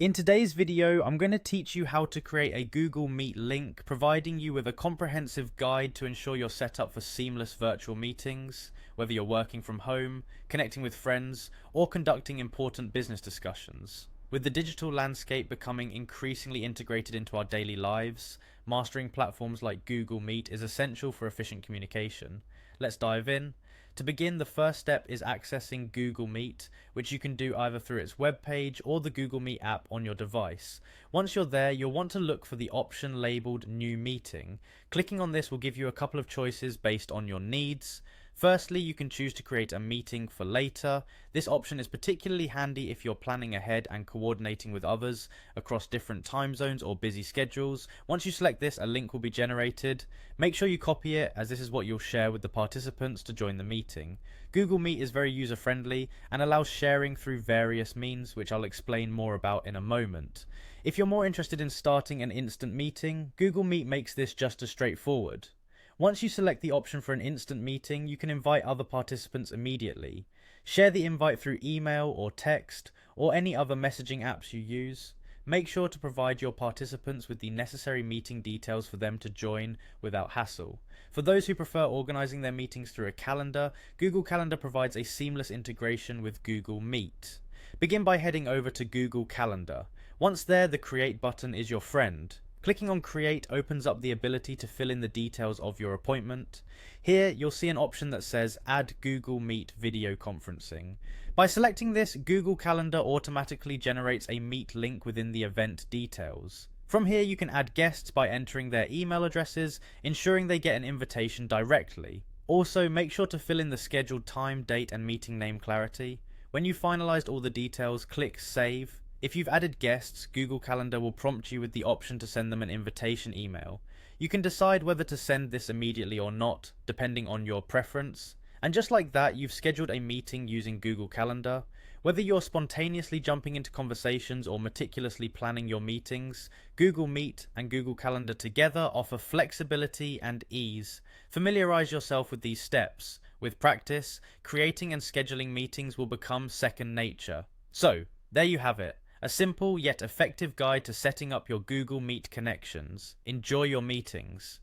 In today's video, I'm going to teach you how to create a Google Meet link, providing you with a comprehensive guide to ensure you're set up for seamless virtual meetings, whether you're working from home, connecting with friends, or conducting important business discussions. With the digital landscape becoming increasingly integrated into our daily lives, mastering platforms like Google Meet is essential for efficient communication. Let's dive in. To begin, the first step is accessing Google Meet, which you can do either through its webpage or the Google Meet app on your device. Once you're there, you'll want to look for the option labeled New Meeting. Clicking on this will give you a couple of choices based on your needs. Firstly, you can choose to create a meeting for later. This option is particularly handy if you're planning ahead and coordinating with others across different time zones or busy schedules. Once you select this, a link will be generated. Make sure you copy it, as this is what you'll share with the participants to join the meeting. Google Meet is very user-friendly and allows sharing through various means, which I'll explain more about in a moment. If you're more interested in starting an instant meeting, Google Meet makes this just as straightforward. Once you select the option for an instant meeting, you can invite other participants immediately. Share the invite through email or text, or any other messaging apps you use. Make sure to provide your participants with the necessary meeting details for them to join without hassle. For those who prefer organizing their meetings through a calendar, Google Calendar provides a seamless integration with Google Meet. Begin by heading over to Google Calendar. Once there, the Create button is your friend. Clicking on Create opens up the ability to fill in the details of your appointment. Here, you'll see an option that says Add Google Meet Video Conferencing. By selecting this, Google Calendar automatically generates a Meet link within the event details. From here, you can add guests by entering their email addresses, ensuring they get an invitation directly. Also, make sure to fill in the scheduled time, date, and meeting name clarity. When you've finalized all the details, click Save. If you've added guests, Google Calendar will prompt you with the option to send them an invitation email. You can decide whether to send this immediately or not, depending on your preference. And just like that, you've scheduled a meeting using Google Calendar. Whether you're spontaneously jumping into conversations or meticulously planning your meetings, Google Meet and Google Calendar together offer flexibility and ease. Familiarize yourself with these steps. With practice, creating and scheduling meetings will become second nature. So, there you have it. A simple yet effective guide to setting up your Google Meet connections. Enjoy your meetings.